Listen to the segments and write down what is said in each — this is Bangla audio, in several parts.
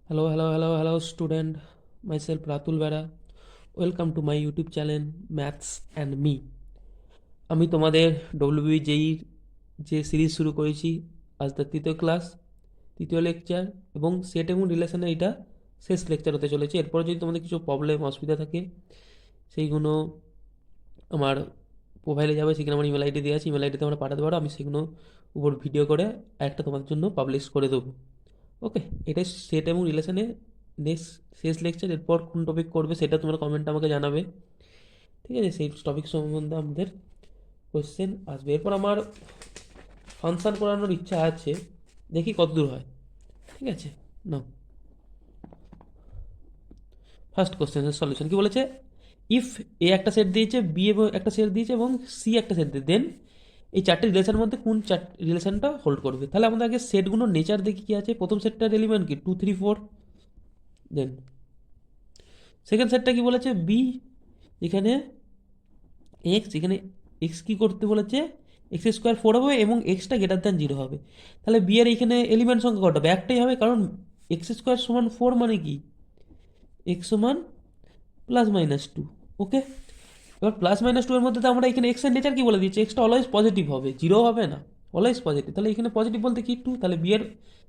Hello, student. Myself Ratul Vera. Welcome to my YouTube channel Maths and Me. আমি তোমাদের WBJEE যে সিরিজ শুরু করেছি আজ তার তৃতীয় লেকচার এবং সেট এবং রিলেশনের এটা শেষ লেকচার হতে চলেছে। এরপর যদি তোমাদের কিছু প্রবলেম অসুবিধা থাকে সেইগুলো আমার প্রোফাইলে যাবে, সেখানে আমার ইমেল আইডি দেওয়া আছে, ইমেল আইডিতে তোমরা পাঠাতে পারো। আমি সেগুলো উপর ভিডিও করে একটা তোমাদের জন্য পাবলিশ করে দেবো। ওকে, এটাই সেট এবং রিলেশনে নেক্সট শেষ লেকচার। এরপর কোন টপিক করবে সেটা তোমরা কমেন্টে আমাকে জানাবে, ঠিক আছে? সেই টপিক সম্বন্ধে আমাদের কোশ্চেন আসবে। এরপর আমার ফাংশন করানোর ইচ্ছা আছে, দেখি কতদূর হয়, ঠিক আছে? নাও, ফার্স্ট কোশ্চেনের সলিউশন কি বলেছে? ইফ এ একটা সেট দিয়েছে, বি এবং একটা সেট দিয়েছে এবং সি একটা সেট দিয়ে, দেন এই চারটে রিলেশনের মধ্যে কোন রিলেশনটা হোল্ড করবে? তাহলে আমাদের আগে সেটগুলোর নেচার দেখি কি আছে। প্রথম সেটটার এলিমেন্ট কি 2 3 4। দেন সেকেন্ড সেটটা কি বলেছে? বি, এখানে এক্স, এখানে এক্স কি করতে বলেছে? এক্স স্কোয়ার 4 হবে এবং এক্সটা গ্রেটার দ্যান 0 হবে। তাহলে বি এর এখানে এলিমেন্ট সংখ্যা কত হবে? একটাই হবে, কারণ এক্স স্কোয়ার সমান 4 মানে কি এক্স সমান +-2। ওকে, এবার +-2 এর মধ্যে তো আমরা এখানে এক্স এর নেচার কি বলে দিচ্ছি? এক্সটা অলওয়েজ পজিটিভ হবে, 0 হবে না, অলওয়েজ পজিটিভ। তাহলে এখানে পজিটিভ বলতে কি 2। তাহলে বি এর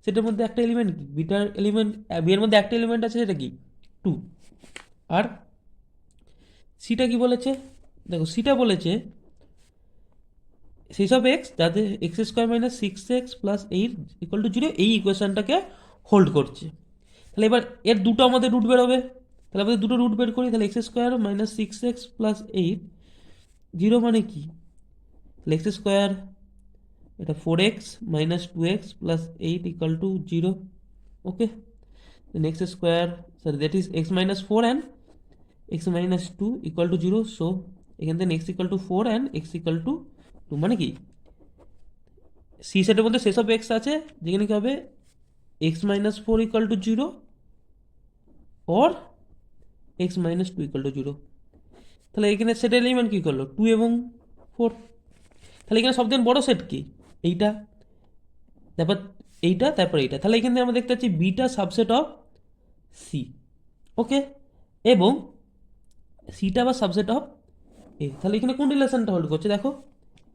সেটের মধ্যে একটা এলিমেন্ট কি? বিটার এলিমেন্ট, বি এর মধ্যে একটা এলিমেন্ট আছে, সেটা কি 2। আর সিটা কি বলেছে? দেখো সিটা বলেছে সেই সব এক্স যাতে x² - 6x + 8 = 0 এই ইকুয়েশনটাকে হোল্ড করছে। তাহলে এবার এর দুটো আমাদের রুট বেরোবে, তাহলে আমাদের দুটো রুট বের করি। তাহলে x² - 6x + 8 0 মানে কি? তাহলে x² এটা 4x - 2x + 8 = 0। Okay, then that is x - 4 and x - 2 = 0। So এখান থেকে x = 4 and x = 2 মানে কি সি সেটের মধ্যে সেসব এক্স আছে যেখানে কি হবে x - 4 = 0 or x - 2 = 0। তাহলে এখানে সেট এলিমেন্ট কি করলো? 2 এবং 4। তাহলে এখানে সবথেকে বড় সেট কি? এইটা, তারপর এইটা, তারপর এইটা। তাহলে এখানে আমরা দেখতে পাচ্ছি বিটা সাবসেট অফ সি। ওকে, এবং সিটা বা সাবসেট অফ এ। তাহলে এখানে কোন রিলেশনটা হোল্ড করছে? দেখো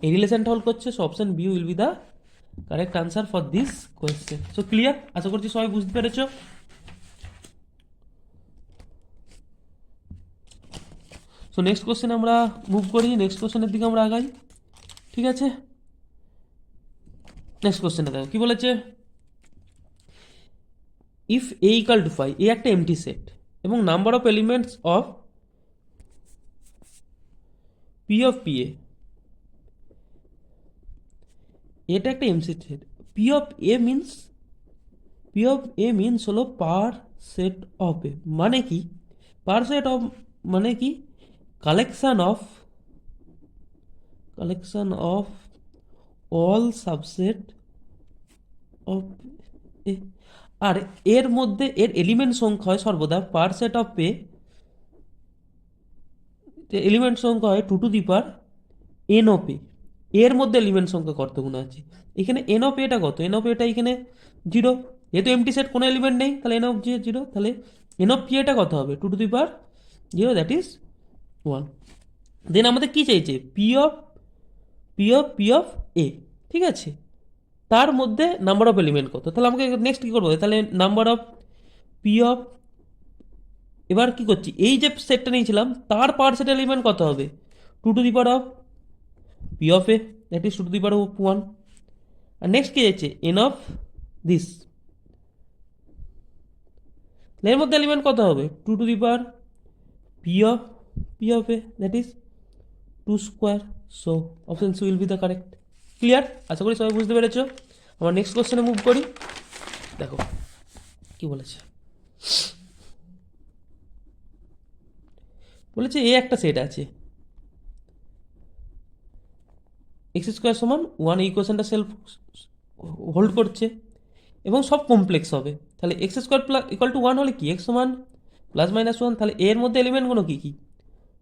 এই রিলেশনটা হোল্ড করছে। So option B will be the correct answer for this question. So clear? আশা করছি সবাই বুঝতে পেরেছো। সো নেক্সট কোশ্চেন আমরা মুভ করি, নেক্সট কোশ্চেনের দিকে আমরা আগাই, ঠিক আছে? নেক্সট কোশ্চেনটা দেখো কি বলেছে? ইফ এ ইকাল টু 5, এ একটা এমটি সেট এবং number of elements of P of P এ, এটা একটা MC set. P of a means, P of a means হলো পার সেট অফ এ। মানে কি পার সেট অফ? মানে কি collection of all subset of A. আর এর মধ্যে এর এলিমেন্ট সংখ্যা হয় সর্বদা power set of A, element সংখ্যা হয় 2 to the power n of A. এর মধ্যে এলিমেন্ট সংখ্যা কতগুলো আছে? এখানে এন অফ এটা কত? এন অফ এটা এখানে 0, যেহেতু এমটি সেট কোনো এলিমেন্ট নেই, তাহলে এন অফ 0। তাহলে এন অফ পি এটা কত হবে? 2 to the power 0, that is 1। দেন আমাদের কি চাইছে? পি অফ এ, ঠিক আছে? তার মধ্যে নাম্বার অফ এলিমেন্ট কত? তাহলে আমাকে নেক্সট কী করবো? তাহলে নাম্বার অফ পি অফ, এবার কি করছি, এই যে সেটটা নিয়েছিলাম তার পাওয়ার সেট এলিমেন্ট কত হবে? 2 to the power of P of A, that is 2 to the power of 1। আর নেক্সট কি যাচ্ছে? এন অফ দিস, এর মধ্যে এলিমেন্ট কত হবে? 2 to the power P of A, that is 2 square. So option C will be the correct. Clear? আশা করি সবাই বুঝতে পেরেছো। আমরা নেক্সট কোশ্চেনে মুভ করি। দেখো কি বলেছে? বলেছে এ একটা সেট আছে, x² = 1, এই ইকুয়েশনটা সেলফ হোল্ড করছে এবং সব কমপ্লেক্স হবে। তাহলে x² = 1 হলে কি? x সমান +-1। তাহলে এর মধ্যে এলিমেন্টগুলো কি কি?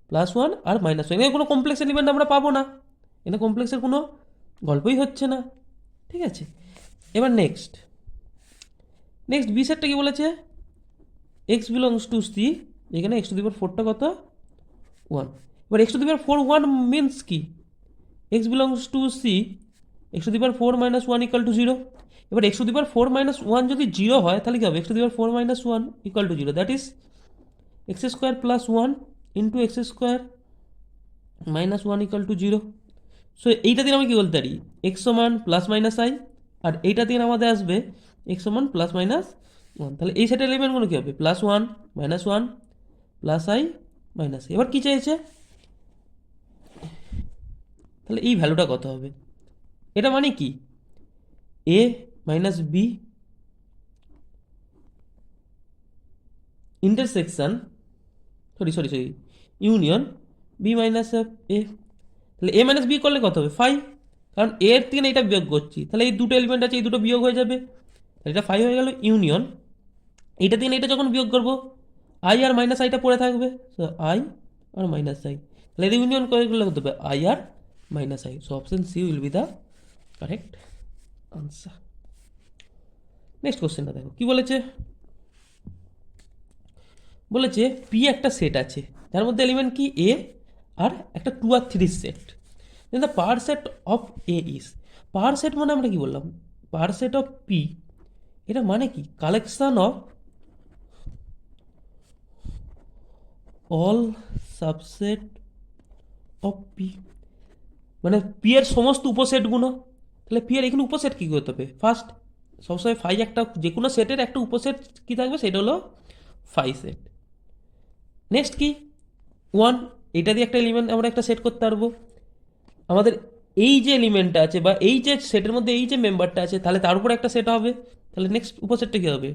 +1 আর -1। এখানে কোনো কমপ্লেক্স এলিমেন্ট আমরা পাবো না, এখানে কমপ্লেক্সের কোনো গল্পই হচ্ছে না, ঠিক আছে? এবার নেক্সট বি সেটটা কি বলেছে? এক্স বিলংস টু সি, এখানে এক্স টু দি পাওয়ার ফোরটা কত, ওয়ান। এবার x to the power four one means কি, x belongs to C, x to the power four minus one equal to zero. এবার x to the power four minus one যদি জিরো হয় তাহলে কি হবে, x to the power four minus one equal to zero, that is x square plus one into x square minus one equal to zero. So এইটা দিয়ে আমি কি বলতে পারি, এক্স সমান প্লাস মাইনাস আই, আর এইটা দিয়ে আমাদের আসবে এক্স সমান প্লাস মাইনাস ওয়ান। তাহলে এই সেটের এলিমেন্টগুলো কী হবে, plus one minus one plus I minus. এবার কী চাইছে, তাহলে এই ভ্যালুটা কত হবে, এটা মানে কি A minus B intersection, sorry union B minus A. তাহলে এ মাইনাস বি করলে কত হবে, ফাইভ, কারণ এর থেকে না এটা বিয়োগ করছি, তাহলে এই দুটো এলিমেন্ট আছে, এই দুটো বিয়োগ হয়ে যাবে, তাহলে এটা ফাইভ হয়ে গেল ইউনিয়ন। এইটা দিয়ে না এটা যখন বিয়োগ করবো, আই আর মাইনাস আইটা পড়ে থাকবে, so I R minus I, তাহলে এটা ইউনিয়ন করে করলে কত হবে, I R minus I. So option C will be the correct answer. Next কোশ্চেনটা দেখো কি বলেছে, বলেছে পি একটা সেট আছে যার মধ্যে এলিমেন্ট কি এ আর একটা two R three set, then the power set of A is, power set মানে আমরা কি বললাম, পাওয়ার সেট অফ পি, এটা মানে কি collection of all subset of P, মানে পি এর সমস্ত উপসেটগুলো। তাহলে পি এর এখানে উপসেট কী করতে হবে, ফার্স্ট সবসময় ফাই একটা যে কোনো সেটের একটা উপসেট কী থাকবে, সেটা হলো ফাই সেট। নেক্সট কি ওয়ান, এটা দিয়ে একটা এলিমেন্ট আমরা একটা সেট করতে পারবো, আমাদের এই যে এলিমেন্টটা আছে বা এই যে সেটের মধ্যে এই যে মেম্বারটা আছে, তাহলে তার উপরে একটা সেট হবে, তাহলে নেক্সট উপসেটটা কী হবে,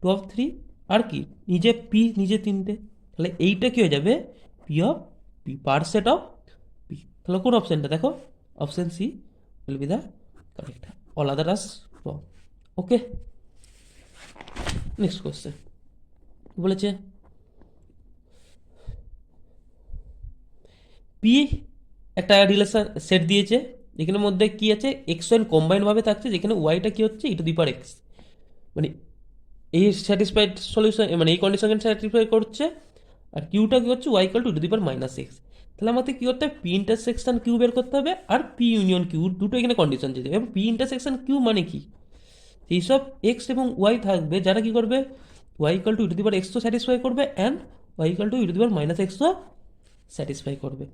টু অফ থ্রি, আর কি নিজে পি নিজে তিনটে, তাহলে এইটা কী হয়ে যাবে, P of P, power set of P. তাহলে কোন অপশানটা দেখো, option C will be the correct, all others wrong. Okay, next question বলেছে পি একটা রিলেশন সেট দিয়েছে যেখানের মধ্যে কি আছে, এক্স ওয়াই কম্বাইনভাবে থাকছে, যেখানে ওয়াইটা কি হচ্ছে ই টু দি পাওয়ার এক্স, মানে এই স্যাটিসফাইড সলিউশন, মানে এই কন্ডিশনকে স্যাটিসফাই করছে, আর কিউটা কি হচ্ছে Y equal to E to the power minus X. তাহলে আমাদের কী করতে হবে, পি ইন্টারসেকশন কিউ বের করতে হবে, আর পি ইউনিয়ন কিউ, দুটো এখানে কন্ডিশন চেয়েছে। এবার পি ইন্টারসেকশন কিউ মানে কি, এইসব এক্স এবং ওয়াই থাকবে যারা কি করবে, y equal to E to the power এক্সও স্যাটিসফাই করবে, and y equal to E to the power minus এক্সও স্যাটিসফাই করবে।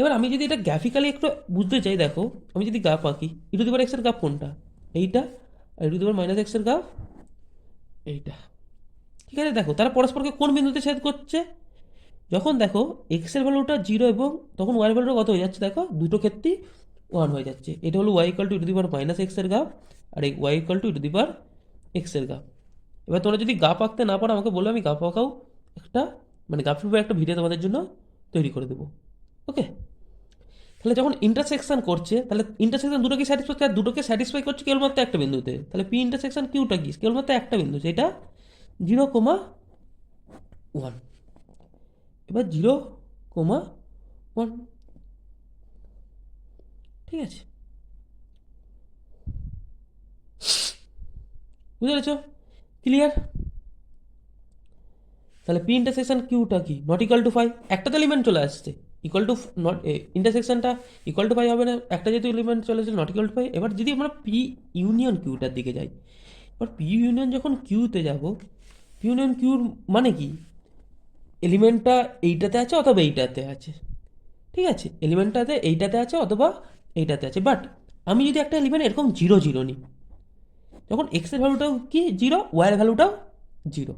এবার আমি যদি এটা গ্রাফিক্যালি একটু বুঝতে চাই, দেখো আমি যদি গ্রাফ আঁকি, ই টু দি পাওয়ার এক্সের গ্রাফ কোনটা, এইটা, আর ই টু দি পাওয়ার মাইনাস এক্সের গ্রাফ এইটা, ঠিক আছে। দেখো তারা পরস্পরকে কোন বিন্দুতে ছেদ করছে, যখন দেখো এক্সের ভ্যালুটা জিরো এবং তখন ওয়াই ভ্যালুটা কত হয়ে যাচ্ছে, দেখো দুটো ক্ষেত্রেই ওয়ান হয়ে যাচ্ছে। এটা হলো y equal to E to the power minus এক্সের গ্রাফ, আর এই y equal to E to the power এক্সের গ্রাফ। এবার তোমরা যদি গ্রাফ আঁকতে না পারো আমাকে বলো, আমি গ্রাফ আঁকাও একটা, মানে গ্রাফের উপর একটা ভিডিও তোমাদের জন্য তৈরি করে দেবো। ওকে, তাহলে যখন ইন্টারসেকশন করছে, তাহলে ইন্টারসেকশন দুটোকে স্যাটিসফাই, দুটোকে স্যাটিসফাই করছে কেবলমাত্র একটা বিন্দুতে, তাহলে পি ইন্টারসেকশন কিউটা কি, কেবলমাত্র একটা বিন্দু, সেটা জিরো কোমা ওয়ান। এবার জিরো কোমা ওয়ান, ঠিক আছে, বুঝতে পেরেছ, ক্লিয়ার। তাহলে পি ইন্টারসেকশন কিউটা কি, নট ইকুয়াল টু ফাইভ, একটা তো এলিমেন্ট চলে আসছে, ইকুয়াল টু নট, ইন্টারসেকশনটা ইকুয়াল টু ফাইভ হবে না, একটা যেহেতু এলিমেন্ট চলে আসছে নট ইকুয়াল টু ফাইভ। এবার যদি আমরা পি ইউনিয়ন কিউটার দিকে যাই, এবার পি ইউনিয়ন যখন কিউতে যাব, পি ইউনিয়ন কিউর মানে কি, এলিমেন্টটা এইটাতে আছে অথবা এইটাতে আছে, ঠিক আছে, এলিমেন্টটাতে এইটাতে আছে অথবা এইটাতে আছে, বাট আমি যদি একটা এলিমেন্ট এরকম জিরো জিরো নিই, যখন এক্সের ভ্যালুটাও কি জিরো, ওয়াইয়ের ভ্যালুটাও জিরো।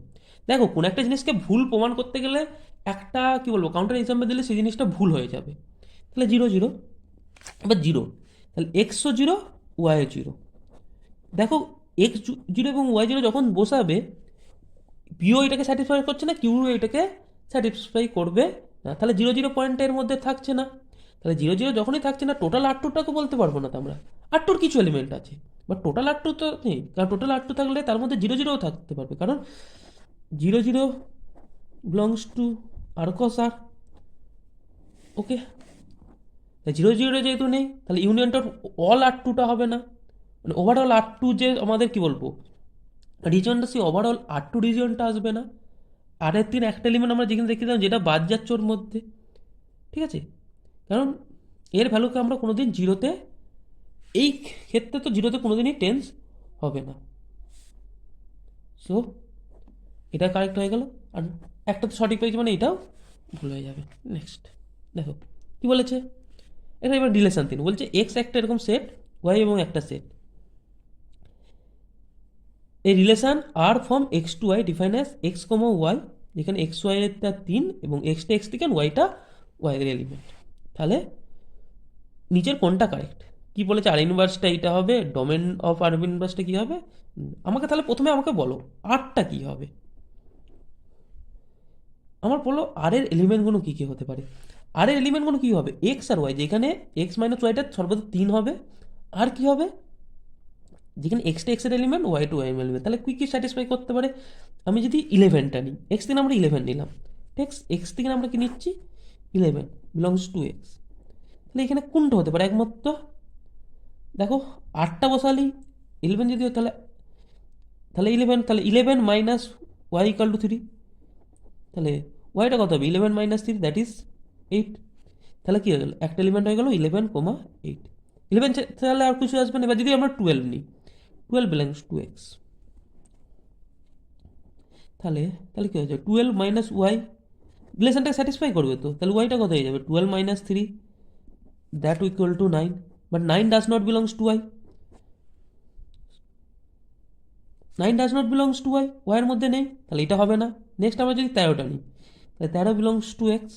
দেখো কোনো একটা জিনিসকে ভুল প্রমাণ করতে গেলে একটা কি বলবো কাউন্টার এক্সাম্পল দিলে সেই জিনিসটা ভুল হয়ে যাবে। তাহলে জিরো জিরো, এবার জিরো, তাহলে এক্সও জিরো ওয়াইও জিরো। দেখো এক্স জিরো এবং ওয়াই জিরো যখন বসাবে, পিও এটাকে স্যাটিসফাই করছে না, কিউ এটাকে স্যাটিসফাই করবে না, তাহলে জিরো জিরো পয়েন্টের মধ্যে থাকছে না। তাহলে জিরো জিরো যখনই থাকছে না, টোটাল আর টুটাকে বলতে পারবো না তো আমরা, আর টুর কিছু এলিমেন্ট আছে, বাট টোটাল আর টু তো নেই, কারণ টোটাল আর টু থাকলে তার মধ্যে জিরো জিরোও থাকতে পারবে, কারণ zero zero belongs to R cross R. Okay, zero zero যেহেতু নেই, তাহলে ইউনিয়নটা অল আর টুটা হবে না, মানে ওভারঅল আর টু যে আমাদের কি বলবো রিজনটা সেই ওভারঅল R2 রিজনটা আসবে না। R এর 3 একটা এলিমেন্ট আমরা যেখানে রেখে যেটা বাদ যাচ্ছে ওর মধ্যে, ঠিক আছে? কারণ এর ভ্যালুকে আমরা কোনোদিন জিরোতে, এই ক্ষেত্রে তো জিরোতে কোনোদিনই টেন্স হবে না। সো এটা কারেক্ট হয়ে গেল, আর একটা তো সঠিক পেয়েছি মানে এটাও ভুল হয়ে যাবে। নেক্সট দেখো কি বলেছে, এটা এবার রিলেশন 3 বলছে এক্স একটা এরকম সেট, ওয়াই এবং একটা সেট, এই relation R from X to Y define as X comma Y, যেখানে এক্স ওয়াইটা 3 এবং এক্সটা এক্স থেকে ওয়াইটা ওয়াইয়ের এলিমেন্ট। তাহলে নিচের কোনটা কারেক্ট? কি বলেছে, আর ইনভার্সটা এইটা হবে, ডোমেন অফ আর ইনভার্সটা কি হবে? আমাকে তাহলে প্রথমে আমাকে বলো আরটা কি হবে। আমার বললো আর এর এলিমেন্টগুলো কী কী হতে পারে। আর এর এলিমেন্টগুলো কী হবে, এক্স আর ওয়াই, যেখানে এক্স মাইনাস ওয়াইটা সর্বদা 3 হবে। আর কি হবে, যেখানে এক্সটা এক্সের element, Y to Y element. তাহলে কী কী স্যাটিসফাই করতে পারে? আমি যদি 11টা নিই, এক্স থেকে আমরা 11 নিলাম, এক্স এক্স থেকে আমরা কি নিচ্ছি 11 বিলংস টু এক্স। তাহলে এখানে কোনটা হতে পারে একমাত্র, দেখো 8টা বসালি 11 যদি হয়, তাহলে তাহলে 11, তাহলে 11 মাইনাস ওয়াই ইকাল টু 3, তাহলে ওয়াইটা কত হবে 11 মাইনাস 3 দ্যাট ইজ 8। তাহলে কী হয়ে গেল, একটা এলিমেন্ট হয়ে গেল 11,8। 11 তাহলে আর কিছু আসবে না। এবার যদি আমরা 12 নিই, 12 বিলংস টু এক্স, তাহলে তাহলে কী হয়ে যাবে 12 মাইনাস ওয়াই, রিলেশনটাকে স্যাটিসফাই করবে তো। তাহলে ওয়াইটা কত হয়ে যাবে 12 minus 3 that equal to 9, but 9 does not belongs to Y, 9 does not belongs to Y, ওয়াইয়ের মধ্যে নেই, তাহলে এটা হবে না। নেক্সট আমরা যদি 13টা নিই, তাহলে 13 বিলংস টু এক্স,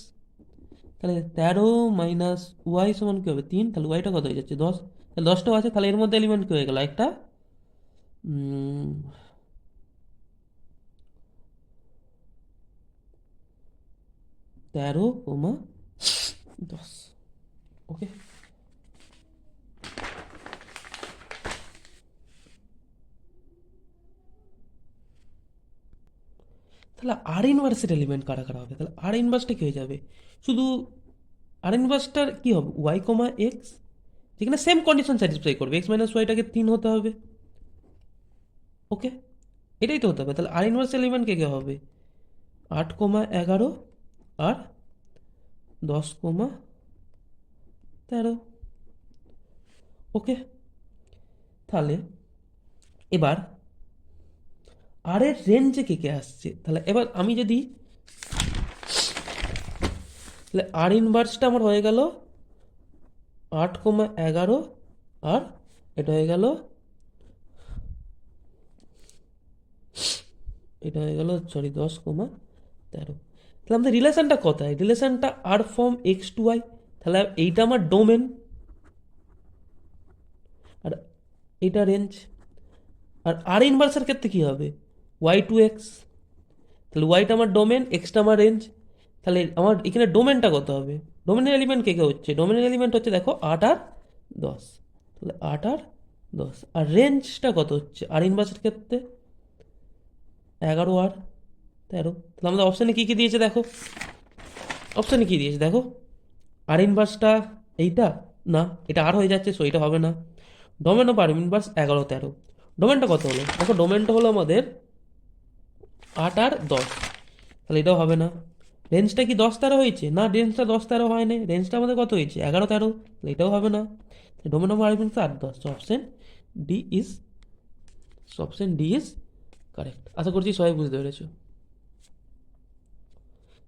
তাহলে 13 মাইনাস ওয়াই সমান কী হবে 3, তাহলে ওয়াইটা কত হয়ে যাচ্ছে 10, তাহলে 10টাও আছে, তাহলে এর মধ্যে এলিমেন্ট কী হয়ে গেল একটা 13,10। ওকে, তাহলে আর ইনভার্সের এলিমেন্ট কারা কারা হবে, তাহলে আর ইনভার্সটা কী হয়ে যাবে, শুধু আর ইনভার্সটার কী হবে ওয়াই কমা এক্স, যেখানে সেম কন্ডিশন স্যাটিসফাই করবে, এক্স মাইনাস ওয়াইটাকে 3 হতে হবে। ওকে, এটাই তো হতে হবে। তাহলে আর ইনভার্স এলিমেন্ট কে কে হবে 8,11 আর 10,13। ওকে, তাহলে এবার আর এর রেঞ্জে কে কে আসছে, তাহলে এবার আমি যদি, তাহলে আর ইনভার্সটা আমার হয়ে গেল 8,11 আর এটা হয়ে গেল, এটা হয়ে গেল সরি 10,13। তাহলে আমাদের রিলেশনটা কোথায়, রিলেশনটা আর ফর্ম এক্স টু ওয়াই, তাহলে এইটা আমার ডোমেন আর এইটা রেঞ্জ। আর আর ইনভার্সের ক্ষেত্রে কী হবে ওয়াই টু এক্স, তাহলে ওয়াইটা আমার ডোমেন, এক্সটা আমার রেঞ্জ। তাহলে আমার এখানে ডোমেনটা কত হবে, ডোমেনের এলিমেন্ট কে কে হচ্ছে, ডোমেনের এলিমেন্ট হচ্ছে দেখো 8 আর 10, তাহলে 8 আর 10। আর রেঞ্জটা কত হচ্ছে আর ইনভার্সের ক্ষেত্রে 11 আর 13। তাহলে আমাদের অপশানে কী কী দিয়েছে দেখো, অপশানে কী দিয়েছে দেখো, আর ইনভার্সটা এইটা না, এটা আর হয়ে যাচ্ছে, সো এটা হবে না। Domain of R inverse 11, 13। ডোমেনটা কত হলো দেখো, ডোমেনটা হলো আমাদের 8 আর 10, তাহলে এটাও হবে না। রেঞ্জটা কি 10-13 হয়েছে না, রেঞ্জটা 10-13 হয়নি, রেঞ্জটা আমাদের কত হয়েছে 11-13, তাহলে এটাও হবে না। Domain of arguments 8-10, option D is, option D is correct. আশা করছি সবাই বুঝতে পেরেছো,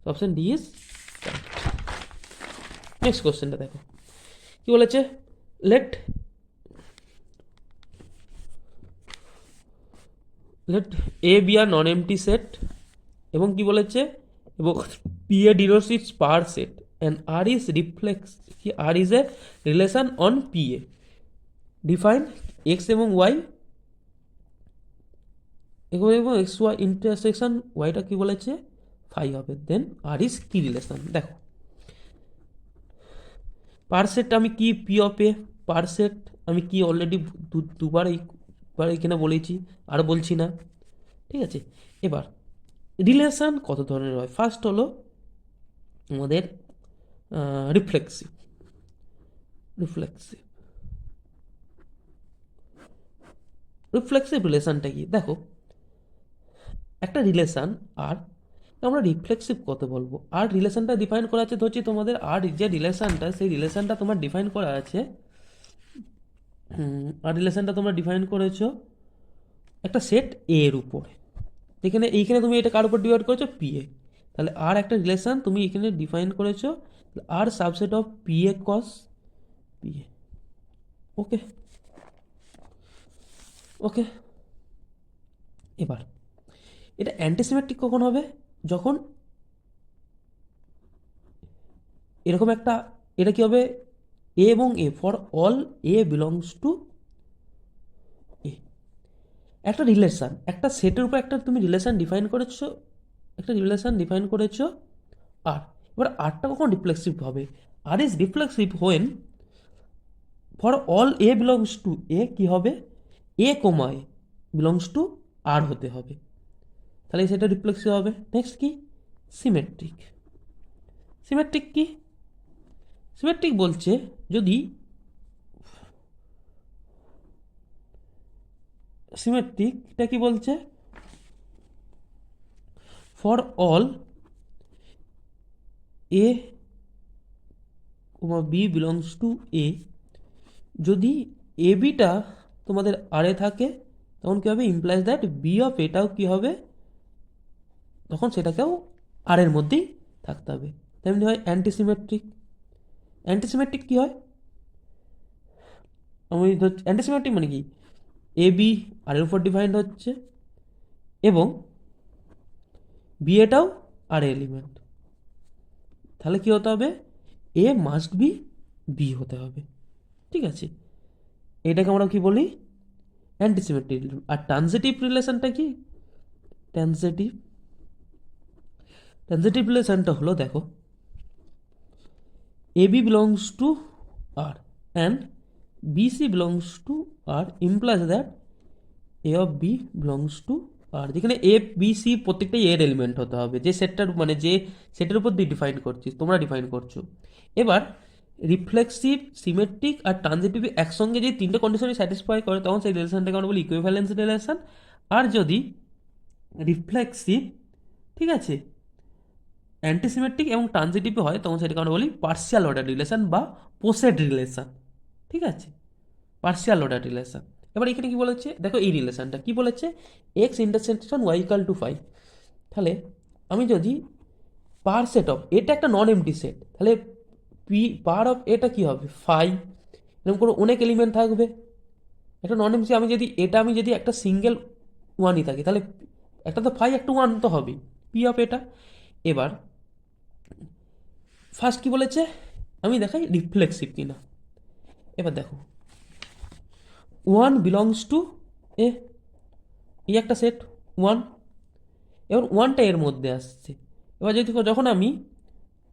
option D is correct. Next কোশ্চেনটা দেখো কি বলেছে, let let A B are non empty set, এবং কি বলেছে, এবং P A denotes its power set and R is reflex, কি R is a relation on P A, define X এবং ওয়াই এবং এক্স ওয়াই ইন্টারসেকশন ওয়াইটা কি বলেছে 5 হবে, দেন আর ইজ কি রিলেশন। দেখো পার সেট আমি কি P of A, per set আমি কি অলরেডি দুবার এখানে বলেছি, আর বলছি না, ঠিক আছে। এবার রিলেশন কত ধরনের হয়, ফার্স্ট হলো আমাদের রিফ্লেক্সিভ, রিফ্লেক্সিভ রিফ্লেক্সিভ রিলেশনটা কি দেখো, একটা রিলেশান আর আমরা রিফ্লেক্সিভ কত বলবো, আর রিলেশনটা ডিফাইন করা আছে ধরছি তোমাদের, আর যে রিলেশনটা সেই রিলেশনটা তোমার ডিফাইন করা আছে, আর রিলেশনটা তোমরা ডিফাইন করেছো একটা সেট এ এর উপরে, এখানে এইখানে তুমি এটা কার উপর ডিভাইড করেছো, পি এ। তাহলে আর একটা রিলেশন তুমি এখানে ডিফাইন করেছো R subset of P A cross P A. Okay okay, এবার এটা অ্যান্টিসিমেট্রিক কখন হবে, যখন এরকম একটা, এটা কি হবে, এ এবং A for all A belongs to A, একটা রিলেশন, একটা সেটের উপর একটা তুমি রিলেশন ডিফাইন করেছো, একটা রিলেশন ডিফাইন করেছো আর, এবার আরটা কখন রিফ্লেক্সিভ হবে, R is reflexive when for all A belongs to A কি হবে, এ কমা এ বিলংস টু আর হতে হবে, তাহলে সেটা রিফ্লেক্সিভ হবে। নেক্সট কি, সিমেট্রিক। সিমেট্রিক কি, সিমেট্রিক বলছে যদি সিমেট্রিকটা কি বলছে, for all A B belongs to A, যদি এ বিটা তোমাদের আর এ থাকে তখন কী হবে, ইমপ্লাইজ দ্যাট বি অফ এটাও কী হবে, তখন সেটাকেও আর এর মধ্যেই থাকতে হবে। তেমনি হয় অ্যান্টিসিমেট্রিক। অ্যান্টিসিমেট্রিক কী হয়, আমি অ্যান্টিসিমেট্রিক মানে কি, এ বি আর এর উপর ডিফাইন্ড হচ্ছে এবং বি এটাও আর এলিমেন্ট, তাহলে কি হতে হবে, এ মাস্ট বি বি হতে হবে। ঠিক আছে, এটাকে আমরা কি বলি, অ্যান্টিসিমেট্রিক। আর ট্রানজিটিভ রিলেশনটা কি, ট্রানজিটিভ, ট্রানজিটিভ রিলেশনটা হলো দেখো, A B belongs to R and B C belongs to R implies that A of B belongs to R, যেখানে এ বি সি প্রত্যেকটাই এর এলিমেন্ট হতে হবে, যে সেটটার মানে যে সেটের উপর দিয়ে ডিফাইন করছিস, তোমরা ডিফাইন করছো। এবার রিফ্লেক্সিভ, সিমেট্রিক আর ট্রানজিটিভ একসঙ্গে যদি তিনটে কন্ডিশনই স্যাটিসফাই করে তখন সেই রিলেশনটাকে আমরা বলি ইকুইভ্যালেন্স রিলেশন। আর যদি রিফ্লেক্সিভ, ঠিক আছে, অ্যান্টিসিমেট্রিক এবং ট্রানজিটিভ হয় তখন সেটাকে আমরা বলি পার্সিয়াল অর্ডার রিলেশন বা পোসেড রিলেশন। ঠিক আছে, পার্সিয়াল অর্ডার রিলেশন। এবার এখানে কি বলেছে দেখো, এই রিলেশনটা কি বলেছে, X intersection Y equal to 5, তাহলে আমি যদি পার সেট অফ, এটা একটা নন এমটি সেট, তাহলে পি পার অফ এটা কি হবে 5, এরকম করে অনেক এলিমেন্ট থাকবে, একটা নন এমটি, আমি যদি একটা সিঙ্গেল ওয়ানই থাকি তাহলে একটা তো 5 একটা 1 তো হবেই, পি অফ এটা। এবার ফার্স্ট কি বলেছে, আমি দেখাই রিফ্লেক্সিভ কিনা। এবার দেখো 1 বিলংস টু এ, এই একটা সেট 1, এবার 1টা এর মধ্যে আসছে, এবার যদি যখন আমি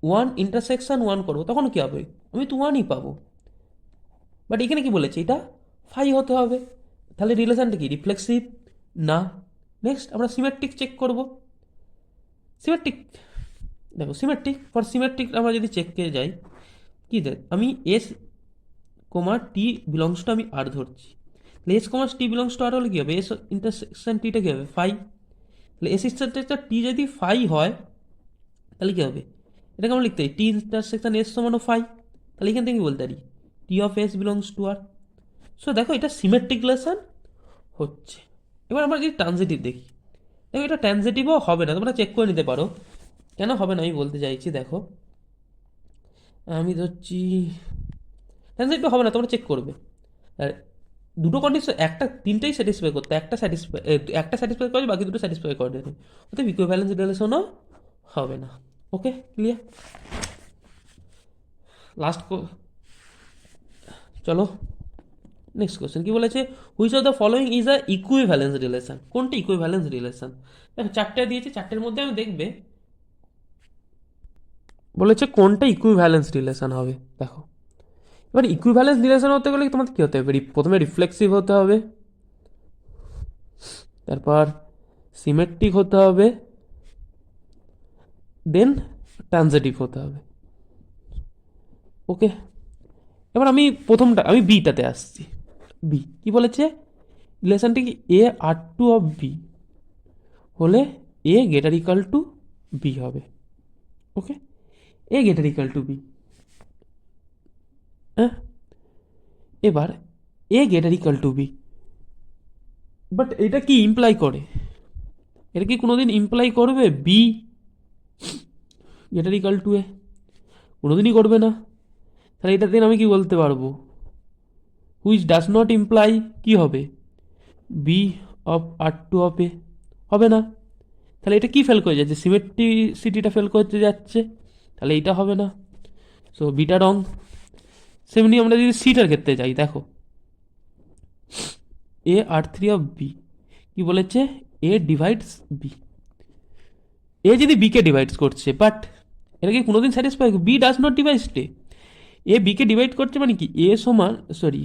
1 ইন্টারসেকশন 1 করবো তখন কি হবে, আমি তো 1ই পাবো, বাট এখানে কি বলেছে এটা 5 হতে হবে, তাহলে রিলেশনটা কি রিফ্লেক্সিভ না। নেক্সট আমরা সিমেট্রিক চেক করব। সিমেট্রিক, দেখো সিমেট্রিক, ফর সিমেট্রিক আমরা যদি চেককে যাই, কি দেখ আমি S comma T belongs to আমি আর ধরছি, তাহলে S comma T belongs to R হলে কী হবে, এস ইন্টারসেকশন টিটা কী হবে 5, তাহলে এস ইন্টারসেকশন টি যদি 5 হয় তাহলে কী হবে, এটাকে আমরা লিখতে পারি টি ইন্টারসেকশন এস সমান 5, তাহলে এখান থেকে কি বলতে পারি T of S belongs to R. So দেখো এটা সিমেট্রিক রিলেশন হচ্ছে। এবার আমরা যদি ট্রানজিটিভ দেখি, দেখো এটা ট্রানজিটিভও হবে না, তোমরা চেক করে নিতে পারো কেন হবে না আমি বলতে চাইছি। দেখো আমি ধরছি ট্রানজিটিভ হবে না, তোমরা চেক করবে, আর দুটো কন্ডিশন একটা তিনটেই স্যাটিসফাই করতে, একটা স্যাটিসফাই করে বাকি দুটো স্যাটিসফাই করে দেবে, অর্থাৎ ইকুইভ্যালেন্স রিলেশনও হবে না। ওকে ক্লিয়ার, লাস্ট চলো নেক্সট কোয়েশ্চেন কি বলেছে, which of the following is a equivalence relation, কোনটা ইকুইভ্যালেন্স রিলেশন। দেখো চারটে দিয়েছে, চারটের মধ্যে আমি দেখবে বলেছে কোনটা ইকুইভ্যালেন্স রিলেশন হবে। দেখো এবার ইকুইভ্যালেন্স রিলেশন হতে গেলে তোমাদের কী হতে হবে, প্রথমে রিফ্লেক্সিভ হতে হবে, তারপর সিমেট্রিক হতে হবে, দেন ট্রানজিটিভ হতে হবে। ওকে, এবার আমি প্রথমটা আমি বিটাতে আসছি। বি কি বলেছে, রিলেশনটি কি A R two of B হলে A greater equal to B হবে। Okay, A greater equal to B. হ্যাঁ, এবার A greater equal to B, but এটা কি ইমপ্লাই করে? এটা কি কোনোদিন ইমপ্লাই করবে B greater equal to A? কোনোদিনই করবে না। তাহলে এটা দিন আমি কি বলতে পারবো? হুইচ ডাজ নট ইমপ্লাই কি হবে? B of R two of A হবে না। তাহলে এটা কি ফেল করে যাচ্ছে? সিমেট্রিসিটিটা ফেল করতে যাচ্ছে, তাহলে এইটা হবে না। সো বিটা রং। সেমনি আমরা যদি সিটার ক্ষেত্রে যাই, দেখো এ আর থ্রি অফ বি কি বলেছে? এ ডিভাইডস বি। এ যদি বিকে ডিভাইডস করছে, বাট এটা কি কোনোদিন satisfy? B does not divide A. A বিকে ডিভাইড করছে মানে কি? এ সমান, সরি,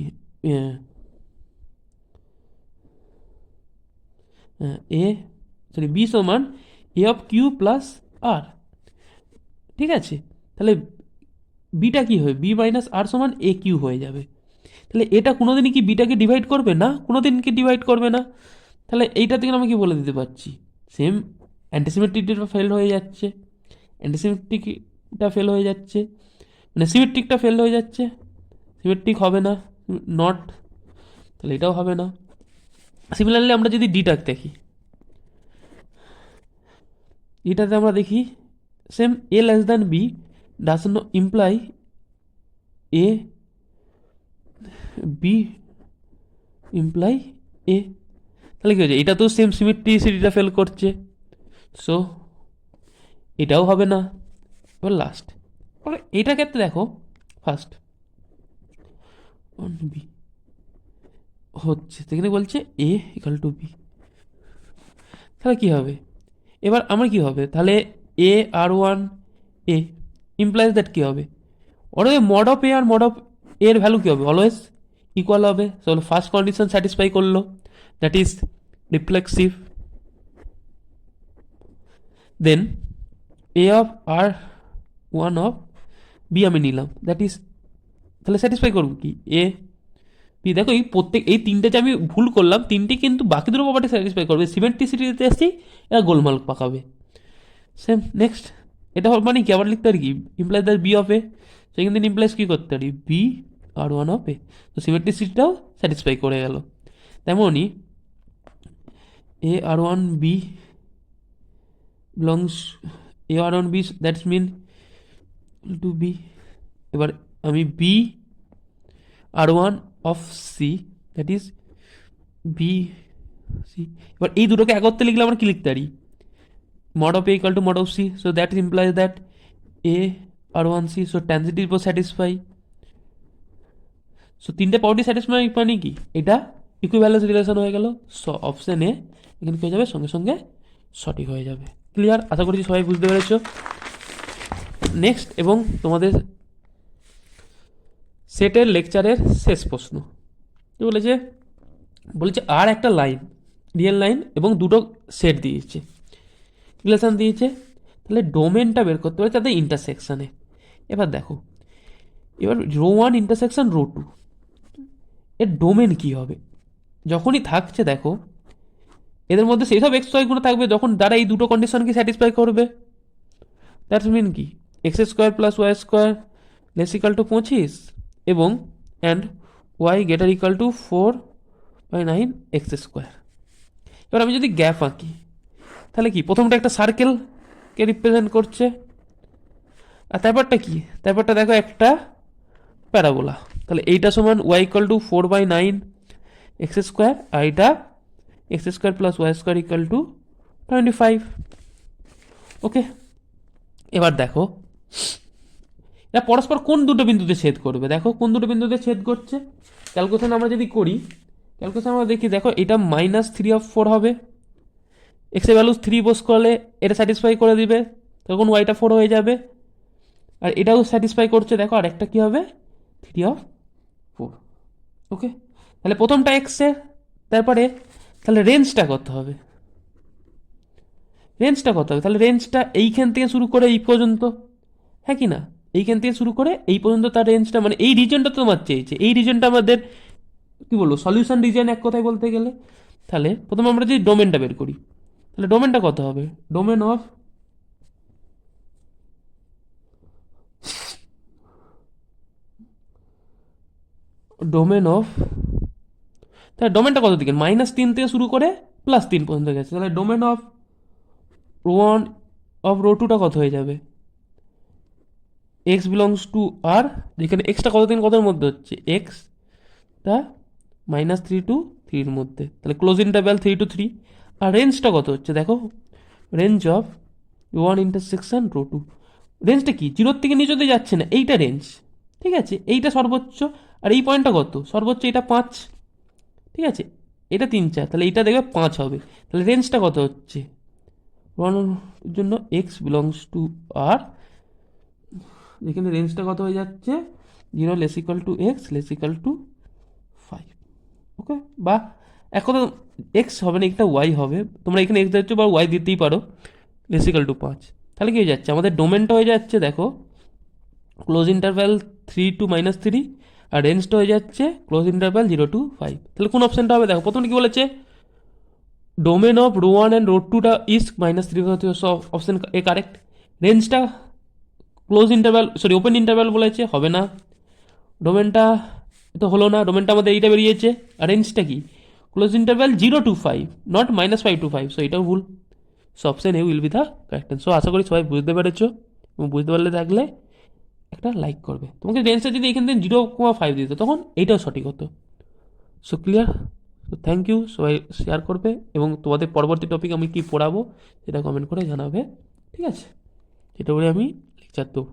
এ সরি বি সমান এ অফ কিউ প্লাস আর। ঠিক আছে, তাহলে বিটা কি হবে? বি মাইনাস আর সমান এ কিউ হয়ে যাবে। তাহলে এটা কোনোদিনই কি বিটাকে ডিভাইড করবে না? কোনোদিন কি ডিভাইড করবে না। তাহলে এইটা থেকে আমি কি বলে দিতে পারছি? সেম অ্যান্টিসিমেট্রিকটা ফেল হয়ে যাচ্ছে, অ্যান্টিসিমেট্রিকটা ফেল হয়ে যাচ্ছে, মানে সিমেট্রিকটা ফেল হয়ে যাচ্ছে, সিমেট্রিক হবে না, নট, তাহলে এটাও হবে না। সিমিলারলি আমরা যদি ডিটাক দেখি, এটাতে আমরা দেখি same A less than B does not imply A B imply A. তাহলে কি হচ্ছে? এটা তো সেম সিমেট্রিসিটিটা ফেল করছে, সো এটাও হবে না। এবার লাস্ট, এটা ক্ষেত্রে দেখো ফার্স্ট বি হচ্ছে, সেখানে বলছে এ ইকাল টু বি, তাহলে কি হবে? এবার আমার কি হবে? তাহলে A R one A implies that কি হবে? ওরে mod of A R mod of এর ভ্যালু কি হবে? অলওয়েজ ইকুয়াল হবে। সো ফার্স্ট কন্ডিশন স্যাটিসফাই করলো, that is reflexive. Then A of R one of B আমি নিলাম, দ্যাট ইজ, তাহলে স্যাটিসফাই করবো কি? A B. দেখো এই প্রত্যেক এই তিনটে যে আমি ভুল করলাম, তিনটি কিন্তু বাকি দুটো প্রপার্টি স্যাটিসফাই করবে। সিমেট্রিসিটিতে এসেছি, এরা গোলমাল পাকাবে। সেম নেক্সট, এটা মানে কি আবার লিখতে পারি কি? Implies that B of A, সেখান থেকে ইমপ্লাইজ কী করতে পারি? B R one of A. তো সিমেট্রিসিটিটাও স্যাটিসফাই করে গেল। তেমনই A R one B belongs A R one B, that's mean to B. এবার আমি B R one of C, that is B C. এবার এই দুটোকে একত্রে লিখলে আমরা কি লিখতে পারি? mod of a equal to mod of c, so that implies that a r1c, so tangent will satisfy. So তিনটে পাওয়ারটি স্যাটিসফাই মানে কি? এটা ইকুইভ্যালেন্স রিলেশন হয়ে গেল। সো অপশন এ এখানে কি হয়ে যাবে? সঙ্গে সঙ্গে সঠিক হয়ে যাবে। ক্লিয়ার? আশা করছি সবাই বুঝতে পেরেছো। নেক্সট এবং তোমাদের সেটের লেকচারের শেষ প্রশ্ন কি বলেছে? বলেছে আর একটা লাইন, রিয়েল লাইন এবং দুটো সেট দিয়েছে, রিলেশন দিয়েছে, তাহলে ডোমেনটা বের করতে হবে তাদের ইন্টারসেকশানে। এবার দেখো, এবার row one intersection row two, এর ডোমেন কি হবে? যখনই থাকছে দেখো এদের মধ্যে সেই সব এক্স ওয়াইগুলো থাকবে যখন দ্বারা এই দুটো কন্ডিশনকে স্যাটিসফাই করবে। দ্যাটস মিন কি? X square plus y square less equal to 25 এবং and y greater equal to 4/9 x square. এবার আমি যদি গ্যাপ আঁকি, তাহলে কি? প্রথমটা একটা সার্কেলকে রিপ্রেজেন্ট করছে, আর তারপরটা কি? তারপরটা দেখো একটা প্যারাবোলা। তাহলে এইটা সমান y equal to 4/9 x square, আর এটা x square plus y square equal to 25। Okay, এবার দেখো এটা পরস্পর কোন দুটো বিন্দুতে ছেদ করবে? দেখো কোন দুটো বিন্দুতে ছেদ করছে। ক্যালকুলেশন আমরা যদি করি, ক্যালকুলেশন আমরা দেখি, দেখো এটা -3/4 হবে। এক্স এর ভ্যালু 3 বোস করলে এটা স্যাটিসফাই করে দিবে, তখন ওয়াইটা 4 হয়ে যাবে। আর এটাও স্যাটিসফাই করছে, দেখো আর একটা কী হবে? 3/4। ওকে, তাহলে প্রথমটা এক্সের, তারপরে তাহলে রেঞ্জটা কত হবে? রেঞ্জটা কত হবে? তাহলে রেঞ্জটা এইখান থেকে শুরু করে এই পর্যন্ত, হ্যাঁ কি না? এইখান থেকে শুরু করে এই পর্যন্ত তার রেঞ্জটা, মানে এই রিজনটা তোমার চেয়েছে, এই রিজনটা আমাদের কী বলবো? সলিউশন রিজন এক কথায় বলতে গেলে। তাহলে প্রথমে আমরা যদি ডোমেনটা বের করি, তাহলে ডোমেনটা কত হবে? ডোমেন অফ তাহলে ডোমেনটা কত দিকে, -3 থেকে শুরু করে +3 পর্যন্ত গেছে, তাহলে domain of rho 1 of rho 2টা কত হয়ে যাবে? এক্স বিলংস টু আর, যেখানে এক্সটা কতর মধ্যে হচ্ছে, এক্সটা -3 to 3 মধ্যে, তাহলে ক্লোজ ইন্টারভ্যাল 3 to 3। আর রেঞ্জটা কত হচ্ছে দেখো, range of rho 1 intersection rho 2, রেঞ্জটা কি, 0 থেকে নিচে তো যাচ্ছে না, এইটা রেঞ্জ, ঠিক আছে, এইটা সর্বোচ্চ, আর এই পয়েন্টটা কত সর্বোচ্চ, এটা 5, ঠিক আছে, এটা 3 4, তাহলে এইটা দেখবে 5 হবে, তাহলে রেঞ্জটা কত হচ্ছে রোয়ানোর জন্য এক্স বিলংস টু আর, যেখানে রেঞ্জটা কত হয়ে যাচ্ছে 0 less equal two x less equal to 5। ওকে, বা এক কথা, এক্স হবে না, একটা ওয়াই হবে, তোমরা এখানে এক্স দিচ্ছ বা ওয়াই দিতেই পারো, লেস ইকাল টু 5। তাহলে কি হয়ে যাচ্ছে আমাদের ডোমেনটা হয়ে যাচ্ছে দেখো ক্লোজ ইন্টারভ্যাল 3 to -3, আর রেঞ্জটা হয়ে যাচ্ছে ক্লোজ ইন্টারভ্যাল 0 to 5। তাহলে কোন অপশনটা হবে দেখো, প্রথমে কি বলেছে, domain of rho 1 and rho 2টা ইজ -3, অপশন এ কারেক্ট। রেঞ্জটা close interval sorry open interval বলেছে, হবে না, ডোমেনটা তো হলো না, ডোমেনটা আমাদের এইটা বেরিয়েছে, আর রেঞ্জটা কি close interval 0 to 5, not -5 to 5, so এটাও ভুল। So option A will be the correct. So আশা করি সবাই বুঝতে পেরেছো, এবং বুঝতে পারলে থাকলে একটা লাইক করবে। তোমাকে রেঞ্জটা যদি এখান থেকে 0,5 দিত তখন এইটাও সঠিক হতো। সো ক্লিয়ার, তো থ্যাংক ইউ, সবাই শেয়ার করবে, এবং তোমাদের পরবর্তী টপিক আমি কি পড়াবো সেটা কমেন্ট করে জানাবে, ঠিক আছে, সেটা বলে আমি লেকচার দেবো।